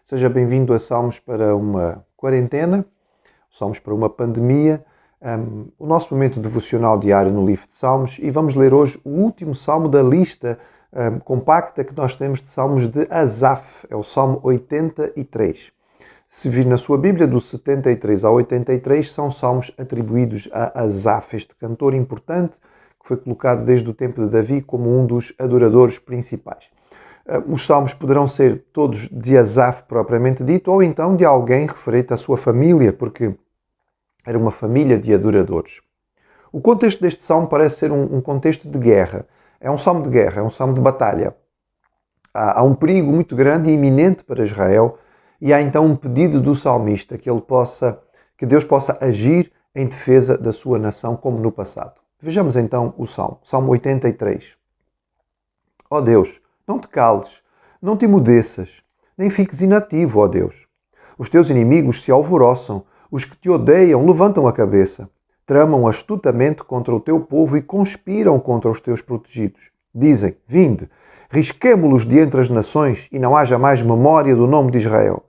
Seja bem-vindo a Salmos para uma quarentena, Salmos para uma pandemia, o nosso momento devocional diário no livro de Salmos, e vamos ler hoje o último salmo da lista compacta que nós temos de salmos de Asaf, é o Salmo 83. Se vir na sua Bíblia, do 73 ao 83, são salmos atribuídos a Asaf, este cantor importante que foi colocado desde o tempo de Davi como um dos adoradores principais. Os salmos poderão ser todos de Asaf propriamente dito, ou então de alguém referente à sua família, porque era uma família de adoradores. O contexto deste salmo parece ser um contexto de guerra. É um salmo de guerra, é um salmo de batalha. Há um perigo muito grande e iminente para Israel, e há então um pedido do salmista que Deus possa agir em defesa da sua nação, como no passado. Vejamos então o salmo, Salmo 83. Ó Deus, não te cales, não te emudeças, nem fiques inativo, ó Deus. Os teus inimigos se alvoroçam, os que te odeiam levantam a cabeça, tramam astutamente contra o teu povo e conspiram contra os teus protegidos. Dizem, vinde, risquemo-los de entre as nações e não haja mais memória do nome de Israel.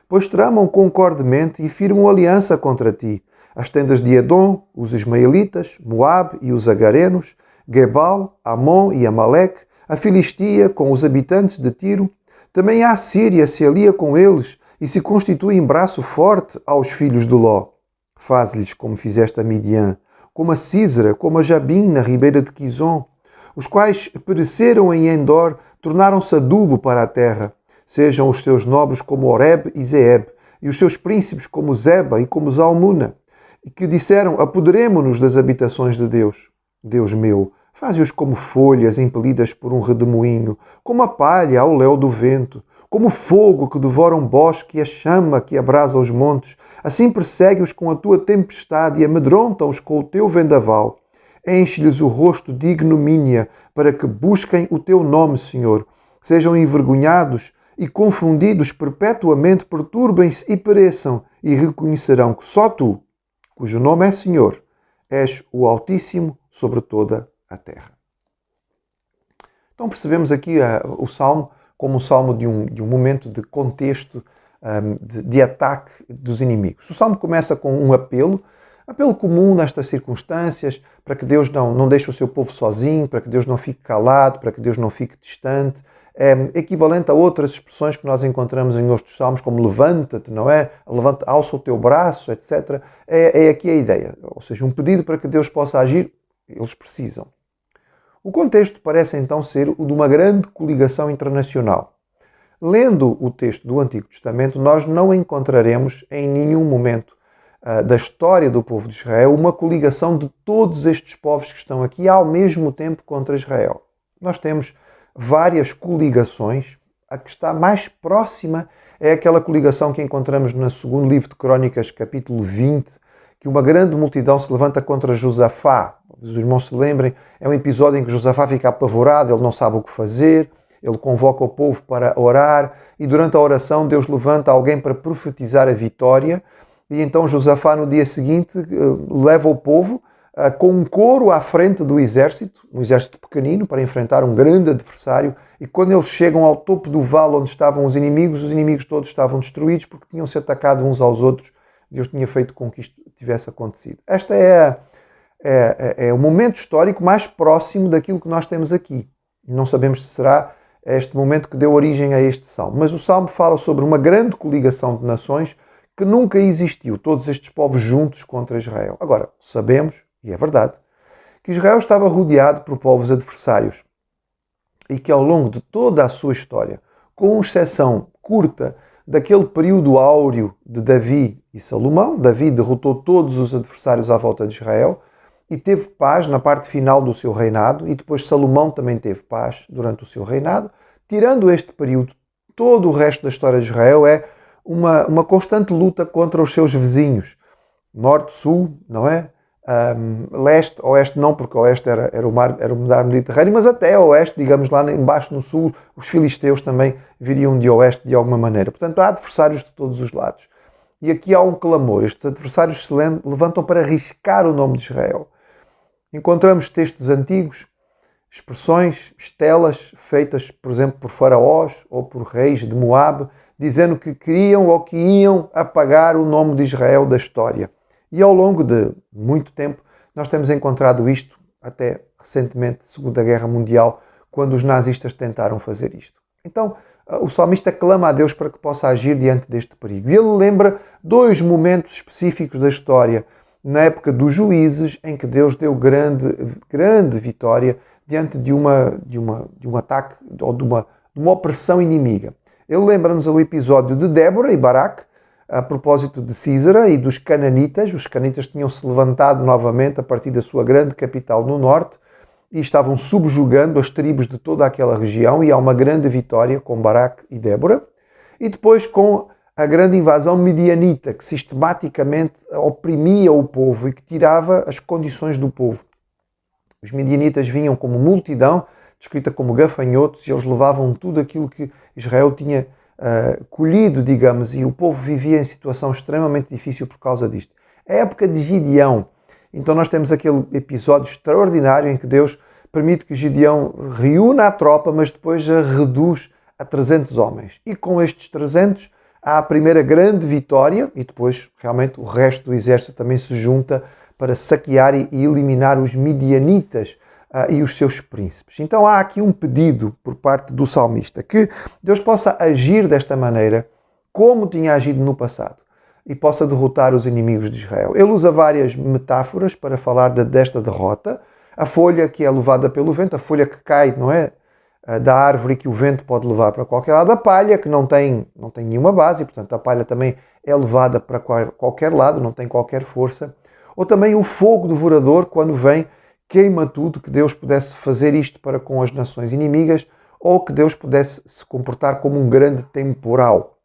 Pois tramam concordemente e firmam aliança contra ti, as tendas de Edom, os ismaelitas, Moabe e os agarenos, Gebal, Amon e Amaleque, a Filistia com os habitantes de Tiro. Também a Síria se alia com eles e se constitui em braço forte aos filhos de Ló. Faz-lhes como fizeste a Midian, como a Sísera, como a Jabim na ribeira de Quizon, os quais pereceram em Endor, tornaram-se adubo para a terra. Sejam os seus nobres como Oreb e Zeeb, e os seus príncipes como Zeba e como Zalmuna, e que disseram, apoderemo-nos das habitações de Deus. Deus meu, faze-os como folhas impelidas por um redemoinho, como a palha ao léu do vento, como fogo que devora um bosque e a chama que abrasa os montes. Assim persegue-os com a tua tempestade e amedronta-os com o teu vendaval. Enche-lhes o rosto de ignomínia, para que busquem o teu nome, Senhor. Sejam envergonhados e confundidos perpetuamente, perturbem-se e pereçam, e reconhecerão que só tu, cujo nome é Senhor, és o Altíssimo sobre toda a terra. Então percebemos aqui o Salmo como um salmo de um momento de contexto, de ataque dos inimigos. O Salmo começa com um apelo comum nestas circunstâncias, para que Deus não deixe o seu povo sozinho, para que Deus não fique calado, para que Deus não fique distante. É equivalente a outras expressões que nós encontramos em outros salmos, como levanta-te, não é? Levanta, alça o teu braço, etc. É aqui a ideia. Ou seja, um pedido para que Deus possa agir, eles precisam. O contexto parece então ser o de uma grande coligação internacional. Lendo o texto do Antigo Testamento, nós não encontraremos em nenhum momento da história do povo de Israel uma coligação de todos estes povos que estão aqui ao mesmo tempo contra Israel. Nós temos várias coligações. A que está mais próxima é aquela coligação que encontramos no segundo livro de Crônicas, capítulo 20, que uma grande multidão se levanta contra Josafá. Os irmãos se lembrem, é um episódio em que Josafá fica apavorado, ele não sabe o que fazer, ele convoca o povo para orar e durante a oração Deus levanta alguém para profetizar a vitória e então Josafá no dia seguinte leva o povo com um coro à frente do exército, um exército pequenino, para enfrentar um grande adversário, e quando eles chegam ao topo do vale onde estavam os inimigos todos estavam destruídos porque tinham-se atacado uns aos outros. Deus tinha feito com que isto tivesse acontecido. Esta é o momento histórico mais próximo daquilo que nós temos aqui. Não sabemos se será este momento que deu origem a este salmo, mas o salmo fala sobre uma grande coligação de nações que nunca existiu, todos estes povos juntos contra Israel. Agora, sabemos, e é verdade, que Israel estava rodeado por povos adversários e que ao longo de toda a sua história, com exceção curta daquele período áureo de Davi e Salomão, Davi derrotou todos os adversários à volta de Israel e teve paz na parte final do seu reinado, e depois Salomão também teve paz durante o seu reinado. Tirando este período, todo o resto da história de Israel é uma constante luta contra os seus vizinhos. Norte, sul, não é? Leste, oeste não, porque oeste era o mar Mediterrâneo, mas até oeste, digamos lá embaixo no sul, os filisteus também viriam de oeste de alguma maneira. Portanto, há adversários de todos os lados. E aqui há um clamor. Estes adversários se levantam para arriscar o nome de Israel. Encontramos textos antigos, expressões, estelas feitas, por exemplo, por faraós ou por reis de Moabe, dizendo que queriam ou que iam apagar o nome de Israel da história. E ao longo de muito tempo, nós temos encontrado isto, até recentemente, Segunda Guerra Mundial, quando os nazistas tentaram fazer isto. Então, o salmista clama a Deus para que possa agir diante deste perigo. E ele lembra dois momentos específicos da história, na época dos juízes, em que Deus deu grande vitória diante de um ataque ou de uma opressão inimiga. Ele lembra-nos o episódio de Débora e Baraque, a propósito de Císara e dos cananitas. Os cananitas tinham-se levantado novamente a partir da sua grande capital no norte e estavam subjugando as tribos de toda aquela região, e há uma grande vitória com Baraque e Débora. E depois com a grande invasão midianita, que sistematicamente oprimia o povo e que tirava as condições do povo. Os midianitas vinham como multidão, descrita como gafanhotos, e eles levavam tudo aquilo que Israel tinha colhido, digamos, e o povo vivia em situação extremamente difícil por causa disto. É a época de Gideão. Então nós temos aquele episódio extraordinário em que Deus permite que Gideão reúna a tropa, mas depois a reduz a 300 homens. E com estes 300 há a primeira grande vitória, e depois realmente o resto do exército também se junta para saquear e eliminar os midianitas e os seus príncipes. Então há aqui um pedido por parte do salmista, que Deus possa agir desta maneira, como tinha agido no passado, e possa derrotar os inimigos de Israel. Ele usa várias metáforas para falar desta derrota. A folha que é levada pelo vento, a folha que cai, não é? Da árvore que o vento pode levar para qualquer lado, a palha que não tem nenhuma base, portanto a palha também é levada para qualquer lado, não tem qualquer força. Ou também o fogo devorador, quando vem, queima tudo, que Deus pudesse fazer isto para com as nações inimigas, ou que Deus pudesse se comportar como um grande temporal.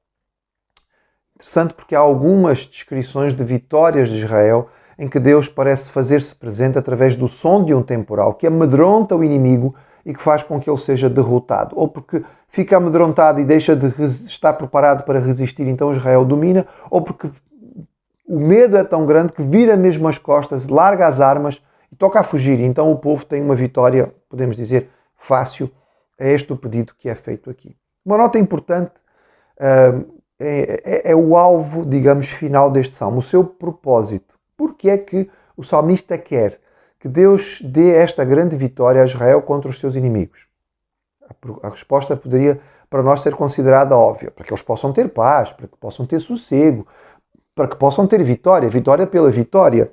Interessante, porque há algumas descrições de vitórias de Israel em que Deus parece fazer-se presente através do som de um temporal, que amedronta o inimigo e que faz com que ele seja derrotado. Ou porque fica amedrontado e deixa de estar preparado para resistir, então Israel domina, ou porque o medo é tão grande que vira mesmo as costas, larga as armas e toca a fugir. Então o povo tem uma vitória, podemos dizer, fácil. É este o pedido que é feito aqui. Uma nota importante é o alvo, digamos, final deste salmo, o seu propósito. Porque é que o salmista quer que Deus dê esta grande vitória a Israel contra os seus inimigos? A resposta poderia para nós ser considerada óbvia, para que eles possam ter paz, para que possam ter sossego, para que possam ter vitória pela vitória.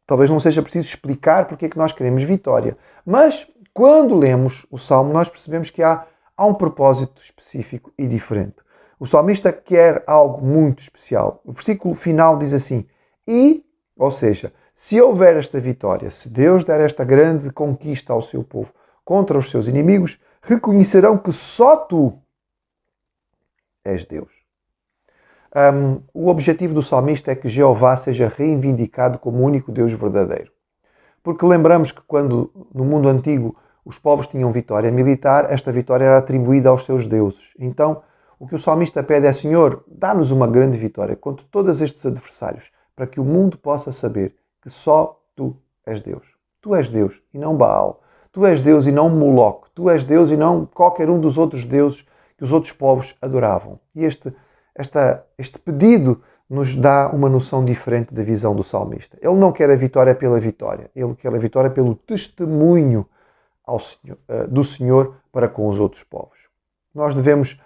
Talvez não seja preciso explicar porque é que nós queremos vitória. Mas, quando lemos o Salmo, nós percebemos que há um propósito específico e diferente. O salmista quer algo muito especial. O versículo final diz assim, ou seja, se houver esta vitória, se Deus der esta grande conquista ao seu povo contra os seus inimigos, reconhecerão que só tu és Deus. O objetivo do salmista é que Jeová seja reivindicado como o único Deus verdadeiro. Porque lembramos que quando no mundo antigo os povos tinham vitória militar, esta vitória era atribuída aos seus deuses. Então, o que o salmista pede é, Senhor, dá-nos uma grande vitória contra todos estes adversários, para que o mundo possa saber que só tu és Deus. Tu és Deus e não Baal. Tu és Deus e não Moloque. Tu és Deus e não qualquer um dos outros deuses que os outros povos adoravam. E este pedido nos dá uma noção diferente da visão do salmista. Ele não quer a vitória pela vitória. Ele quer a vitória pelo testemunho do Senhor para com os outros povos. Nós devemos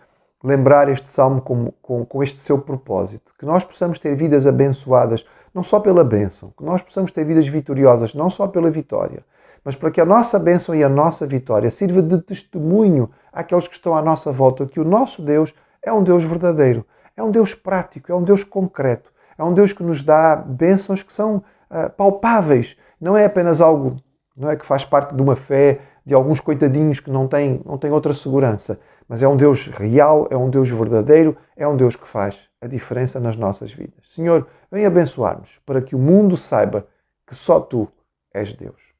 lembrar este salmo com este seu propósito. Que nós possamos ter vidas abençoadas, não só pela bênção. Que nós possamos ter vidas vitoriosas, não só pela vitória. Mas para que a nossa bênção e a nossa vitória sirva de testemunho àqueles que estão à nossa volta, que o nosso Deus é um Deus verdadeiro. É um Deus prático, é um Deus concreto. É um Deus que nos dá bênçãos que são palpáveis. Não é apenas algo, não é que faz parte de uma fé de alguns coitadinhos que não têm outra segurança. Mas é um Deus real, é um Deus verdadeiro, é um Deus que faz a diferença nas nossas vidas. Senhor, vem abençoar-nos para que o mundo saiba que só Tu és Deus.